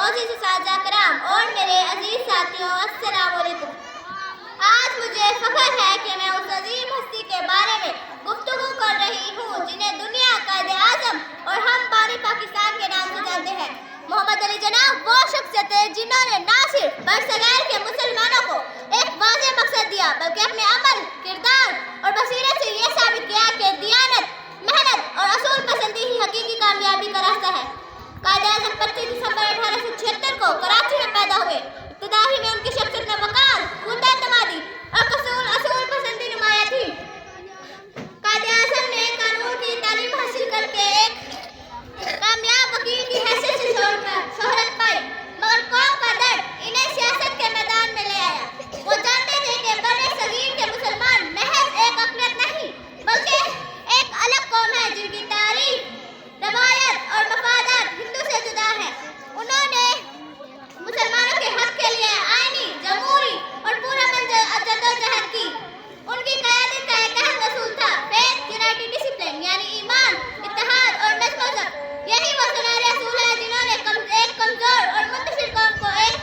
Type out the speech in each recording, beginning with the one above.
मोअज़्ज़िज़ सादा कराम और मेरे अजीज साथियों, अस्सलाम वालेकुम। आज मुझे फख्र है कि मैं उस अजीम हस्ती के बारे में गुफ्तगू कर रही हूँ जिन्हें दुनिया कायदे आज़म और हम बानी पाकिस्तान के नाम से जानते हैं। मोहम्मद अली जनाब वो शख्सियत है जिन्होंने ना सिर्फ बरसगार के मुसलमानों को एक वाज़ेह मकसद दिया, बल्कि अपने अमल, किरदार और बसीरत से ये साबित किया कि दियानत, मेहनत और असूल पसंदी ही हकीकी कामयाबी का रास्ता है। कायद-ए-आज़म 25 दिसंबर 1876 को कराची में पैदा हुए। इब्तिदाई में उनकी शख्सियत में वक़ार, खुद-एतमादी और असूल पसंदी नुमायां थी। कायद-ए-आज़म ने कानून की तालीम हासिल करके एक कामयाब वकील की हैसियत से शोहरत पाई, मगर कौम का दर्द इन्हें सियासत के मैदान में ले आया। वो जानते थे कि बर्र-ए-सगीर के मुसलमान महज एक अक़लियत नहीं, बल्कि एक अलग कौम है जिनकी तारीख, रवायत और मफादात हिंदू से जुदा है। उन्होंने मुसलमानों के हक के लिए आईनी, जमहूरी और पुरअमन जद्दोजहद की। उनकी क़यादत का एक अहम असूल था फेथ, यूनाइटी, डिसिप्लिन, यानी ईमान, इत्तेहाद और नज़्म-ओ-ज़ब्त। यही वो सुनहरे असूल है जिन्होंने एक कमजोर और मुंतशिर कौम को एक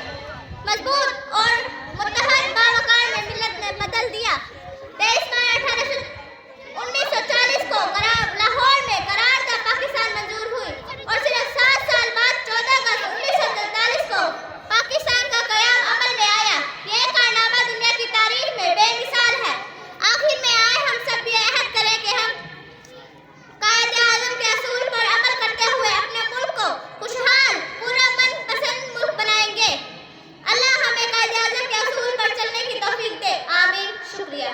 मजबूत और मुत्तहद बावकार में मिलत में बदल दिया। 23 मई 1940 को लाहौर में करारदा पाकिस्तान मंजूर हुई और सिर्फ 7 साल बाद 14 अगस्त 1947 को पाकिस्तान का क़याम अमल में आया। ये कारनामा दुनिया की तारीख में बेमिसाल है। आखिर में आए हम सब ये अहद करें कि हम कायद-ए-आज़म के असूल पर अमल करते हुए अपने मुल्क को खुशहाल, पुरअमन पसंद मुल्क बनाएंगे। अल्लाह हमें कायद-ए-आज़म के असूल पर चलने की तौफीक दे। आमीन। शुक्रिया।